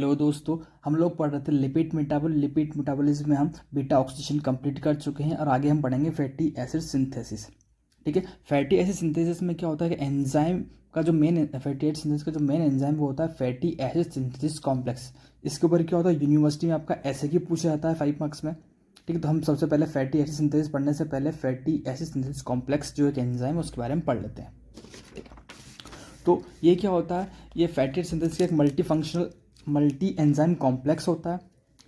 Hello दोस्तों, हम लोग पढ़ रहे थे लिपिड मेटाबॉलिज्म में हम बीटा ऑक्सीडेशन कंप्लीट कर चुके हैं और आगे हम पढ़ेंगे फैटी एसिड सिंथेसिस। ठीक है, फैटी एसिड सिंथेसिस में क्या होता है कि एंजाइम का जो मेन फैटी एसिड सिंथेसिस का जो मेन एंजाइम वो होता है फैटी एसिड सिंथेसिस कॉम्प्लेक्स। इसके ऊपर क्या होता है, यूनिवर्सिटी में आपका ऐसे ही पूछा जाता है 5 मार्क्स में। ठीक है, तो हम सबसे पहले फैटी एसिड सिंथेसिस पढ़ने से पहले फैटी एसिड सिंथेसिस कॉम्प्लेक्स जो एक एंजाइम है उसके बारे में पढ़ लेते हैं। तो ये क्या होता है, ये फैटी एसिड सिंथेसिस एक मल्टी एंजाइम कॉम्प्लेक्स होता है।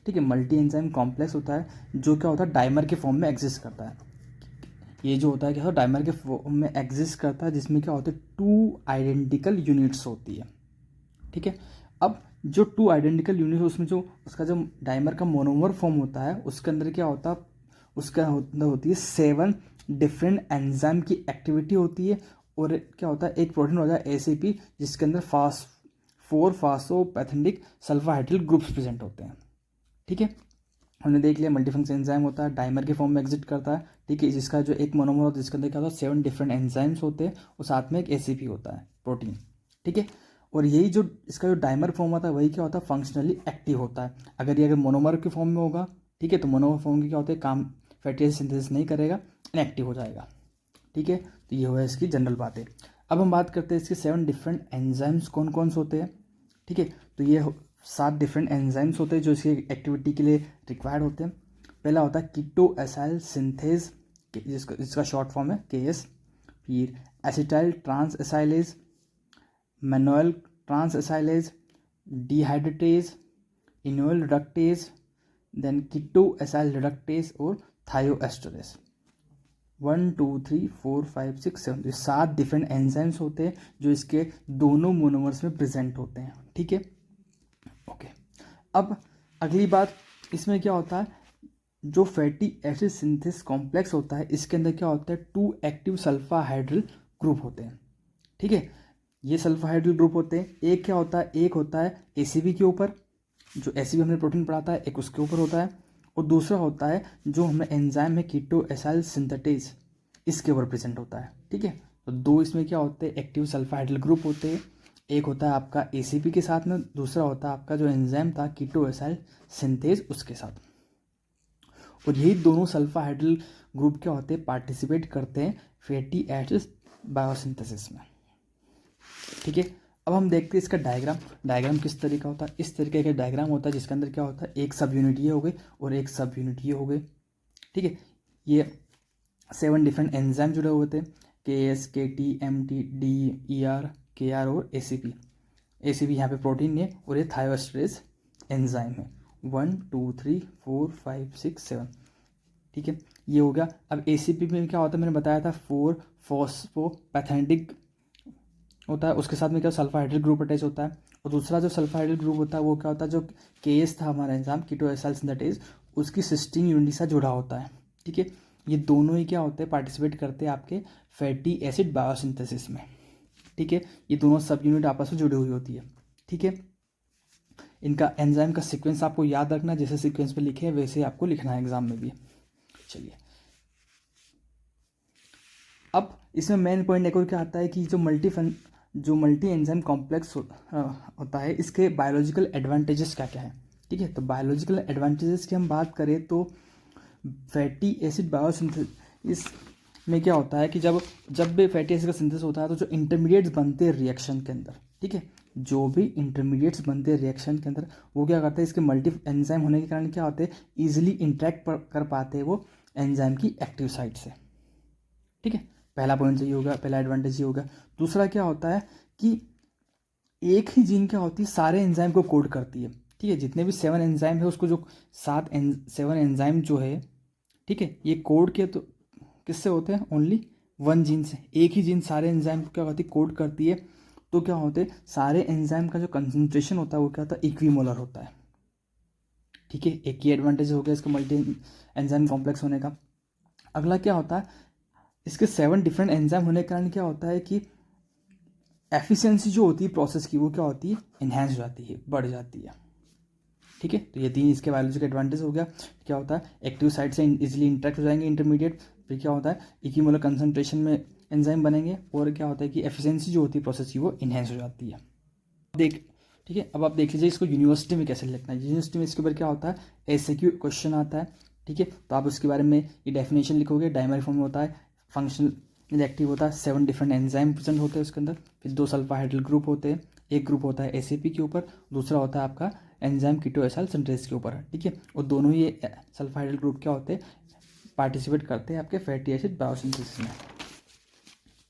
ठीक है, मल्टी एंजाइम कॉम्प्लेक्स होता है जो क्या होता है डाइमर के फॉर्म में एग्जिस्ट करता है। ये जो होता है क्या होता है डाइमर के फॉर्म में एग्जिस्ट करता है, जिसमें क्या होता है 2 आइडेंटिकल यूनिट्स होती है। ठीक है, अब जो 2 आइडेंटिकल यूनिट उसमें जो उसका जो डाइमर का मोनोमर फॉर्म होता है उसके अंदर क्या होता है, उसका अंदर होती है 7 डिफरेंट एंजाइम की एक्टिविटी होती है। और क्या होता है, एक प्रोटीन होता है ACP जिसके अंदर 4 फास्फोपैथेटिक सल्फाहाइड्रिल ग्रुप्स प्रेजेंट होते हैं। ठीक है, हमने देख लिया मल्टीफंक्शन एंजाइम होता है, डाइमर के फॉर्म में एग्जिट करता है। ठीक है, जिसका जो एक मोनोमर होता है जिसके अंदर क्या होता है 7 डिफरेंट एंजाइम्स होते हैं और साथ में एक ACP होता है प्रोटीन। ठीक है, और यही जो इसका जो डाइमर फॉर्म होता है वही क्या होता है फंक्शनली एक्टिव होता है। अगर मोनोमर के फॉर्म में होगा, ठीक है, तो मोनोमर फॉर्म की क्या होता है काम फैटी एसिड सिंथेसिस नहीं करेगा, इनएक्टिव हो जाएगा। ठीक है, तो ये हुआ इसकी जनरल बातें। अब हम बात करते हैं इसके 7 डिफरेंट एंजाइम्स कौन कौन से होते हैं। ठीक है, तो ये 7 डिफरेंट एंजाइम्स होते हैं जो इसकी एक्टिविटी के लिए रिक्वायर्ड होते हैं। पहला होता है कीटो एसाइल सिंथेज, जिसका शॉर्ट फॉर्म है KS। फिर acetyl transacylase, malonyl transacylase, dehydratase, enoyl reductase, then keto acyl reductase और थायोएस्टरेज। 1 2 3 4 5 6 7 ये 7 डिफरेंट एंजाइम्स होते हैं जो इसके दोनों मोनोमर्स में प्रेजेंट होते हैं। ठीक है, ओके। अब अगली बात, इसमें क्या होता है, जो फैटी एसिड सिंथेसिस कॉम्प्लेक्स होता है इसके अंदर क्या होता है 2 एक्टिव सल्फाहाइड्रिल ग्रुप होते हैं। ठीक है, ये सल्फाहाइड्रिल ग्रुप होते हैं। एक क्या होता है, एक होता है ACP के ऊपर, जो ACP हमने प्रोटीन पढ़ाता है, एक उसके ऊपर होता है। और दूसरा होता है जो हमें एंजाइम है कीटो एसाइल सिंथेटेज, इसके ऊपर प्रेजेंट होता है। ठीक है, तो 2 इसमें क्या होते हैं एक्टिव सल्फाहाइड्रिल ग्रुप होते हैं। एक होता है आपका ACP के साथ में, दूसरा होता है आपका जो एंजाइम था कीटो एसाइल सिंथेज उसके साथ। और यही दोनों सल्फाहाइड्रिल ग्रुप क्या होते हैं पार्टिसिपेट करते हैं फैटी एसिड बायोसिंथेसिस में। ठीक है, अब हम देखते हैं इसका डायग्राम किस तरीके का होता है। इस तरीके का डायग्राम होता है जिसके अंदर क्या होता है एक सब यूनिट ये हो गई और एक सब यूनिट ये हो गई। ठीक है, ये 7 डिफरेंट एंजाइम जुड़े हुए थे, KS KT MT DER KR और ACP यहाँ पे प्रोटीन है और ये थायोएस्टरेज एंजाइम है। 1 2 3 4 5 6 7। ठीक है, ये हो गया। अब ACP में क्या होता है, मैंने बताया था 4 फॉस्फोपैथेटिक होता है, उसके साथ में क्या सल्फाहाइड्रिल ग्रुप अटैच होता है। और दूसरा जो सल्फाहाइड्रिल ग्रुप होता है वो क्या होता है, जो KS था हमारा एंजाइम कीटो एसाइल सिंथेटेज, उसकी सिस्टीन यूनिट से जुड़ा होता है। ठीक है, ये दोनों ही क्या होते हैं पार्टिसिपेट करते हैं आपके फैटी एसिड बायोसिंथेसिस में। ठीक है, ये दोनों सब यूनिट आपस में जुड़ी हुई होती है। ठीक है, इनका एंजाइम का सीक्वेंस आपको याद रखना, जैसे सीक्वेंस में लिखे हैं वैसे आपको लिखना है एग्जाम में भी। चलिए, अब इसमें मेन पॉइंट एक और क्या आता है कि जो मल्टी एंजाइम कॉम्प्लेक्स होता है इसके बायोलॉजिकल एडवांटेजेस क्या क्या है। ठीक है, तो बायोलॉजिकल एडवांटेजेस की हम बात करें तो फैटी एसिड बायोसिंथेसिस में क्या होता है कि जब भी फैटी एसिड का सिंथेसिस होता है तो जो इंटरमीडिएट्स बनते हैं रिएक्शन के अंदर, ठीक है, जो भी इंटरमीडिएट्स बनते हैं रिएक्शन के अंदर वो क्या करते हैं, इसके मल्टी एंजाइम होने के कारण क्या होते हैं ईजिली इंटरेक्ट कर पाते हैं वो एंजाइम की एक्टिव साइट से। ठीक है, पहला पॉइंट ये होगा, पहला एडवांटेज ये होगा। दूसरा क्या होता है कि एक ही जीन क्या होती है सारे एंजाइम को कोड करती है। ठीक है, जितने भी 7 एंजाइम है उसको जो 7 एंजाइम जो है, ठीक है, ये कोड के तो किससे होते हैं, ओनली 1 जीन से। एक ही जीन सारे एंजाइम को क्या होती है कोड करती है। तो क्या होते हैं सारे एंजाइम का जो कंसंट्रेशन होता है वो क्या होता है इक्विमोलर होता है। ठीक है, एक ही एडवांटेज हो गया इसका मल्टी एंजाइम कॉम्प्लेक्स होने का। अगला क्या होता है, इसके 7 डिफरेंट एंजाइम होने के कारण क्या होता है कि एफिशिएंसी जो होती है प्रोसेस की वो क्या होती है इन्हेंस हो जाती है, बढ़ जाती है। ठीक है, तो ये 3 इसके बायोलॉजिकल एडवांटेज हो गया। क्या होता है एक्टिव साइट से इजीली इंटरेक्ट हो जाएंगे इंटरमीडिएट, फिर क्या होता है इक्विमोलर कंसंट्रेशन में एंजाइम बनेंगे और क्या होता है कि एफिशिएंसी जो होती है प्रोसेस की वो इन्हेंस हो जाती है। ठीक है। अब आप देख लीजिए इसको यूनिवर्सिटी में कैसे लिखना है। यूनिवर्सिटी में इसके ऊपर क्या होता है, एसएक्यू क्वेश्चन आता है, ठीक है। तो आप उसके बारे में ये डेफिनेशन लिखोगे, डाइमर फॉर्म में होता है, फंक्शनल एक्टिव होता है, 7 डिफरेंट एंजाइम प्रेजेंट होते हैं उसके अंदर, फिर 2 सल्फाहाइड्रल ग्रुप होते हैं, एक ग्रुप होता है एसएपी के ऊपर, दूसरा होता है आपका एंजाइम कीटोएसाइल सिंथेसिस के ऊपर, ठीक है। और दोनों ही सल्फाहाइड्रल ग्रुप क्या होते हैं, पार्टिसिपेट करते हैं आपके फैटी एसिड बायोसिंथेसिस में,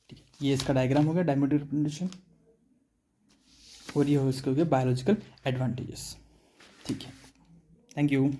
ठीक है। ये इसका डायग्राम हो गया डायमेट्रिक रिप्रेजेंटेशन, और ये हो इसके हो गए बायोलॉजिकल एडवांटेजेस, ठीक है। Thank you.